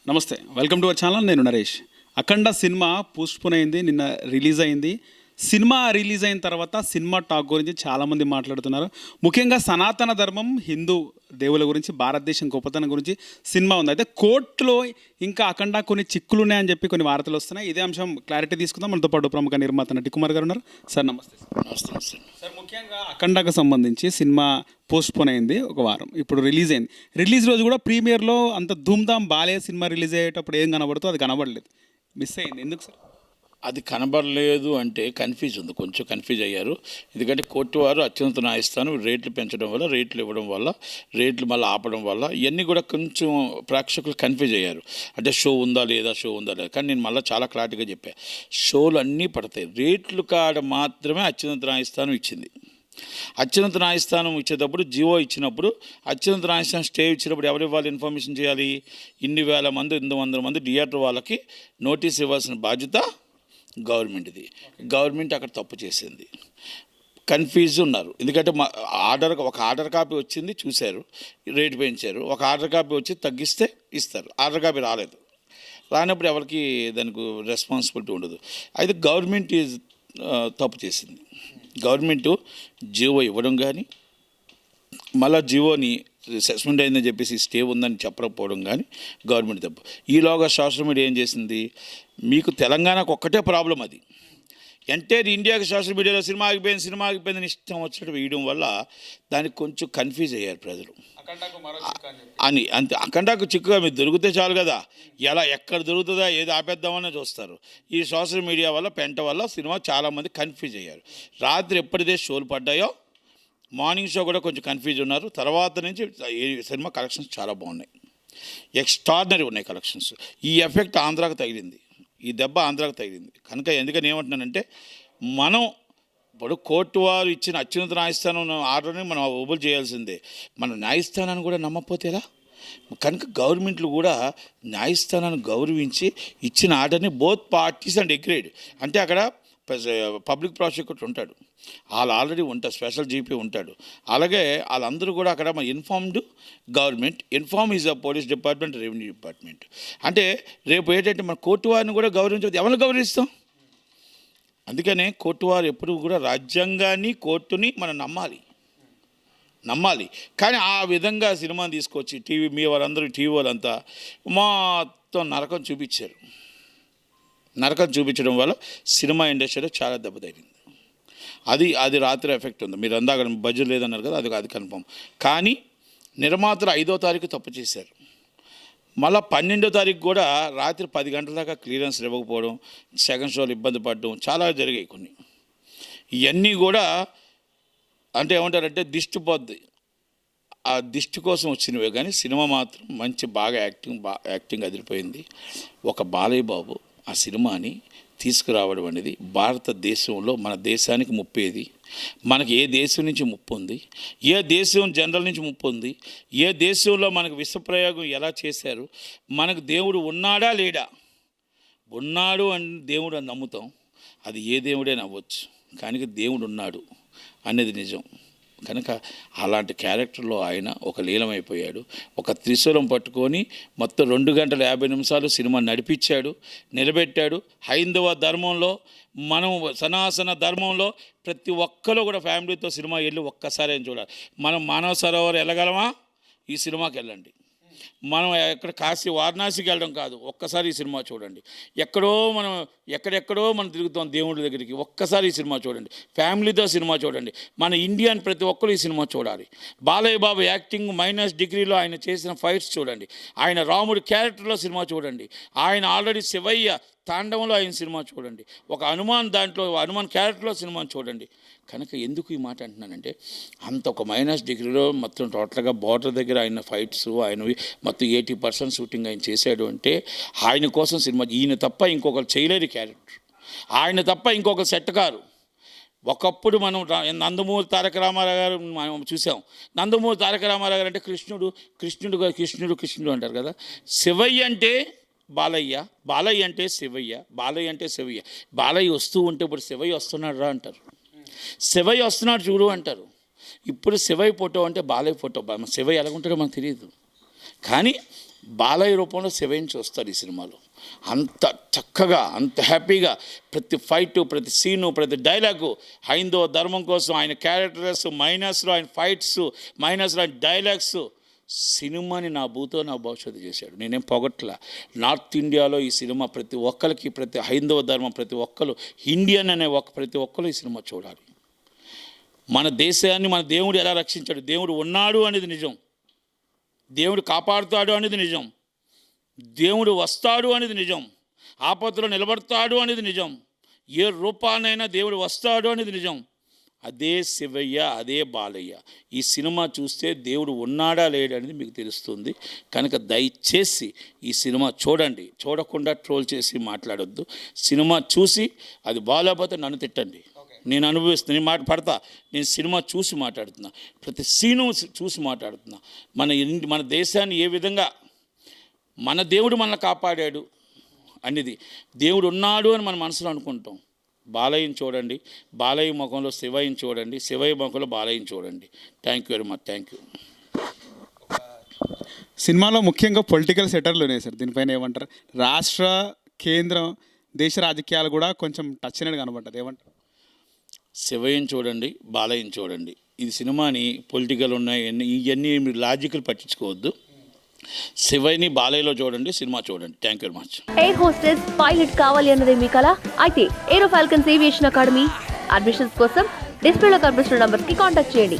నమస్తే, welcome to our channel. నేను నరేష్. అఖండ cinema postpone అయింది, నిన్న రిలీజ్ అయింది. సినిమా రిలీజ్ అయిన తర్వాత సినిమా టాక్ గురించి చాలామంది మాట్లాడుతున్నారు. ముఖ్యంగా సనాతన ధర్మం, హిందూ దేవుల గురించి, భారతదేశం గొప్పతనం గురించి సినిమా ఉంది. అయితే కోర్టులో ఇంకా అఖండ కొన్ని చిక్కులు ఉన్నాయని చెప్పి కొన్ని వార్తలు వస్తున్నాయి. ఇదే అంశం క్లారిటీ తీసుకుందాం. మనతో పాటు ప్రముఖ నిర్మాత నటికుమార్ గారు ఉన్నారు. సార్ నమస్తే. సార్, ముఖ్యంగా అఖండకు సంబంధించి సినిమా పోస్ట్పోన్ అయింది ఒక వారం, ఇప్పుడు రిలీజ్ అయింది. రిలీజ్ రోజు కూడా ప్రీమియర్లో అంత ధూమ్ధామ్ బాలే సినిమా రిలీజ్ అయ్యేటప్పుడు ఏం కనబడుతుందో అది కనబడలేదు, మిస్ అయింది. ఎందుకు సార్? అది కనబడలేదు అంటే కన్ఫ్యూజ్ ఉంది, కొంచెం కన్ఫ్యూజ్ అయ్యారు. ఎందుకంటే కోర్టు వారు అత్యున్నత న్యాయస్థానం రేట్లు పెంచడం వల్ల, రేట్లు ఇవ్వడం వల్ల, రేట్లు మళ్ళీ ఆపడం వల్ల ఇవన్నీ కూడా కొంచెం ప్రేక్షకులు కన్ఫ్యూజ్ అయ్యారు. అంటే షో ఉందా లేదా, షో ఉందా లేదా. కానీ నేను మళ్ళీ చాలా క్లారిటీగా చెప్పాను, షోలు అన్నీ పడతాయి, రేట్లు కాడ మాత్రమే అత్యున్నత న్యాయస్థానం ఇచ్చింది. అత్యున్నత న్యాయస్థానం ఇచ్చేటప్పుడు జియో ఇచ్చినప్పుడు, అత్యున్నత న్యాయస్థానం స్టే ఇచ్చినప్పుడు ఎవరు ఇవ్వాలి, ఇన్ఫర్మేషన్ చేయాలి? ఇన్ని వేల మంది, 800 మంది థియేటర్ వాళ్ళకి నోటీస్ ఇవ్వాల్సిన బాధ్యత గవర్నమెంట్ది. గవర్నమెంట్ అక్కడ తప్పు చేసింది, కన్ఫ్యూజ్ ఉన్నారు. ఎందుకంటే ఒక ఆర్డర్ కాపీ వచ్చింది, చూశారు, రేటు పెంచారు. ఒక ఆర్డర్ కాపీ వచ్చి తగ్గిస్తే ఇస్తారు, ఆర్డర్ కాపీ రాలేదు. రానప్పుడు ఎవరికి దానికి రెస్పాన్సిబిలిటీ ఉండదు. అయితే గవర్నమెంట్ తప్పు చేసింది. గవర్నమెంటు జియో ఇవ్వడం కానీ, మళ్ళీ జియోని సస్పెండ్ అయిందని చెప్పేసి స్టే ఉందని చెప్పకపోవడం కానీ గవర్నమెంట్ తప్పు. ఈలోగా సోషల్ మీడియా ఏం చేసింది, మీకు తెలంగాణకు ఒక్కటే ప్రాబ్లం, అది ఎంటైర్ ఇండియాకి సోషల్ మీడియాలో సినిమా ఆగిపోయిందని ఇష్టం వచ్చినట్టు వేయడం వల్ల దానికి కొంచెం కన్ఫ్యూజ్ అయ్యారు ప్రజలు అని. అంతే, అఖండకు చిక్కుగా మీరు దొరికితే చాలు కదా, ఎలా ఎక్కడ దొరుకుతుందా, ఏది ఆపేద్దామని చూస్తారు. ఈ సోషల్ మీడియా వల్ల, పెంట వల్ల సినిమా చాలామంది కన్ఫ్యూజ్ అయ్యారు. రాత్రి ఎప్పుడైతే షోలు పడ్డాయో మార్నింగ్ షో కూడా కొంచెం కన్ఫ్యూజ్ ఉన్నారు. తర్వాత నుంచి సినిమా కలెక్షన్స్ చాలా బాగున్నాయి, ఎక్స్ట్రాడినరీ ఉన్నాయి కలెక్షన్స్. ఈ ఎఫెక్ట్ ఆంధ్రాకు తగిలింది, ఈ దెబ్బ ఆంధ్రాకు తగిలింది కనుక. ఎందుకని ఏమంటున్నానంటే, మనం ఇప్పుడు కోర్టు వారు ఇచ్చిన అత్యున్నత న్యాయస్థానం ఆర్డర్ని మనం ఒబుల్ చేయాల్సిందే. మన న్యాయస్థానాన్ని కూడా నమ్మకపోతే ఎలా? కనుక గవర్నమెంట్లు కూడా న్యాయస్థానాన్ని గౌరవించి ఇచ్చిన ఆర్డర్ని బోత్ పార్టీస్ అండ్ అగ్రీడ్. అంటే అక్కడ పబ్లిక్ ప్రాసిక్యూటర్ ఉంటాడు, వాళ్ళు ఆల్రెడీ ఉంటారు, స్పెషల్ జీపీ ఉంటాడు. అలాగే వాళ్ళందరూ కూడా అక్కడ informed government, inform is a police department, revenue department. అంటే రేపు ఏంటంటే మన కోర్టు వారిని కూడా గౌరవించదు, ఎవరిని గౌరవిస్తాం? అందుకనే కోర్టు వారు ఎప్పుడు కూడా రాజ్యాంగాన్ని, కోర్టుని మనం నమ్మాలి. కానీ ఆ విధంగా సినిమాని తీసుకొచ్చి మీ వారందరూ, టీవీ వాళ్ళంతా మొత్తం నరకం చూపించారు. నరకం చూపించడం వల్ల సినిమా ఇండస్ట్రీలో చాలా దెబ్బతగిలింది. అది రాత్రి ఎఫెక్ట్ ఉంది. మీరు అందాక బడ్జెట్ లేదన్నారు కదా, అది కన్ఫర్మ్. కానీ నిర్మాతలు 5వ తారీఖు తప్పు చేశారు. మళ్ళీ 12వ తారీఖు కూడా రాత్రి 10 గంటల దాకా క్లియరెన్స్ ఇవ్వకపోవడం, సెకండ్ షోలు ఇబ్బంది పడడం చాలా జరిగాయి కొన్ని. ఇవన్నీ కూడా అంటే ఏమంటారంటే దిష్టి పోద్ది, ఆ దిష్టి కోసం వచ్చినవే. కానీ సినిమా మాత్రం మంచి బాగా యాక్టింగ్ అదిరిపోయింది. ఒక బాలయ్య బాబు ఆ సినిమాని తీసుకురావడం అనేది భారతదేశంలో మన దేశానికి ముప్పేది. మనకి ఏ దేశం నుంచి ముప్పు ఉంది, ఏ దేశం జనరల్ నుంచి ముప్పు ఉంది, ఏ దేశంలో మనకు విషప్రయోగం ఎలా చేశారు, మనకు దేవుడు ఉన్నాడా లేడా? ఉన్నాడు అని దేవుడు అని నమ్ముతాం, అది ఏ దేవుడే నవ్వచ్చు. కానీ దేవుడు ఉన్నాడు అనేది నిజం. కనుక అలాంటి క్యారెక్టర్లో ఆయన ఒక లీలమైపోయాడు. ఒక త్రిశూలం పట్టుకొని మొత్తం 2 గంటల 50 నిమిషాలు సినిమా నడిపించాడు, నిలబెట్టాడు. హైందవ ధర్మంలో, మనం సనాతన ధర్మంలో ప్రతి ఒక్కరు కూడా ఫ్యామిలీతో సినిమా వెళ్ళి ఒక్కసారి ఏం చూడాలి. మనం మానవ సరోవర్ వెళ్ళగలమా? ఈ సినిమాకి వెళ్ళండి. మనం ఎక్కడ కాశీ, వారణాసికి వెళ్ళడం కాదు, ఒక్కసారి ఈ సినిమా చూడండి. ఎక్కడెక్కడో మనం తిరుగుతాం దేవుడి దగ్గరికి, ఒక్కసారి ఈ సినిమా చూడండి. ఫ్యామిలీతో సినిమా చూడండి. మన ఇండియన్ ప్రతి ఒక్కరు ఈ సినిమా చూడాలి. బాలయ్య బాబు యాక్టింగ్ -డిగ్రీలో ఆయన చేసిన ఫైట్స్ చూడండి. ఆయన రాముడి క్యారెక్టర్లో సినిమా చూడండి. ఆయన ఆల్రెడీ శివయ్య తాండవంలో ఆయన సినిమా చూడండి. ఒక హనుమాన్ హనుమాన్ క్యారెక్టర్లో సినిమాని చూడండి. కనుక ఎందుకు ఈ మాట అంటున్నానంటే, అంత ఒక -డిగ్రీలో మొత్తం టోటల్గా బార్డర్ దగ్గర ఆయన ఫైట్స్, ఆయనవి మొత్తం 80% షూటింగ్ ఆయన చేశాడు. అంటే ఆయన కోసం సినిమా, ఈయన తప్ప ఇంకొకరు చేయలేరు క్యారెక్టర్, ఆయన తప్ప ఇంకొకరు సెట్ కారు. ఒకప్పుడు మనం నందమూరి తారక రామారావు గారు మనం చూసాం. నందమూరి తారక రామారావు గారు అంటే కృష్ణుడు అంటారు కదా. శివయ్య అంటే బాలయ్య, బాలయ్య అంటే శివయ్య. బాలయ్య వస్తూ ఉంటే ఇప్పుడు శివయ్య వస్తున్నాడు రా అంటారు, శివయ్య వస్తున్నాడు చూడు అంటారు. ఇప్పుడు శివయ్య ఫోటో అంటే బాలయ్య ఫోటో, శివయ్య ఎలాగుంటాడో మనకు తెలియదు. కానీ బాలయ్య రూపంలో శివయ్యని చూస్తారు ఈ సినిమాలో. అంత చక్కగా, అంత హ్యాపీగా ప్రతి ఫైటు, ప్రతి సీను, ప్రతి డైలాగు హైందవ ధర్మం కోసం ఆయన క్యారెక్టర్స్, మైనస్లో ఆయన ఫైట్స్, మైనస్లో ఆయన డైలాగ్స్, సినిమాని నా భూతో నా భవిష్యత్తు చేశాడు. నేనేం పొగట్లా. నార్త్ ఇండియాలో ఈ సినిమా ప్రతి ఒక్కరికి, ప్రతి హైందవ ధర్మం ప్రతి ఒక్కరు, ఇండియన్ అనే ప్రతి ఒక్కరు ఈ సినిమా చూడాలి. మన దేశాన్ని మన దేవుడు ఎలా రక్షించాడు, దేవుడు ఉన్నాడు అనేది నిజం, దేవుడు కాపాడుతాడు అనేది నిజం, దేవుడు వస్తాడు అనేది నిజం, ఆపదలో నిలబడతాడు అనేది నిజం, ఏ రూపానైనా దేవుడు వస్తాడు అనేది నిజం. అదే శివయ్య, అదే బాలయ్య. ఈ సినిమా చూస్తే దేవుడు ఉన్నాడా లేడా అనేది మీకు తెలుస్తుంది. కనుక దయచేసి ఈ సినిమా చూడండి, చూడకుండా ట్రోల్ చేసి మాట్లాడొద్దు. సినిమా చూసి అది బాగాలేకపోతే నన్ను తిట్టండి, నేను అనుభవిస్తాను, నేను పడతా. నేను సినిమా చూసి మాట్లాడుతున్నా, ప్రతి సీను చూసి మాట్లాడుతున్నా. మన దేశాన్ని ఏ విధంగా మన దేవుడు మనల్ని కాపాడాడు అనేది, దేవుడు ఉన్నాడు అని మన మనసులో అనుకుంటాం. బాలయ్యని చూడండి, బాలయ్య ముఖంలో శివయ్యని చూడండి, శివయ్య ముఖంలో బాలయ్యని చూడండి. Thank you very much. Thank you. సినిమాలో ముఖ్యంగా పొలిటికల్ సెటర్లు ఉన్నాయి సార్, దీనిపైన ఏమంటారు? రాష్ట్ర, కేంద్రం, దేశ రాజకీయాలు కూడా కొంచెం టచ్ అనేది కనబడ్డది, ఏమంటారు? శివయ్యని చూడండి, బాలయ్యని చూడండి. ఇది సినిమాని పొలిటికల్ ఉన్నాయి ఇవన్నీ మీరు లాజికల్ పట్టించుకోవద్దు. శివయ్యని బాలయ్యలో చూడండి, సినిమా చూడండి. Thank you very much. Air hostess pilot కావాలి అన్నదే మీ కల అయితే ఏరో ఫాల్కన్స్ ఏవియేషన్ అకాడమీ అడ్మిషన్స్ కోసం డిస్ప్లేలో కనిపిస్తున్న నంబర్కి కాంటాక్ట్ చేయండి.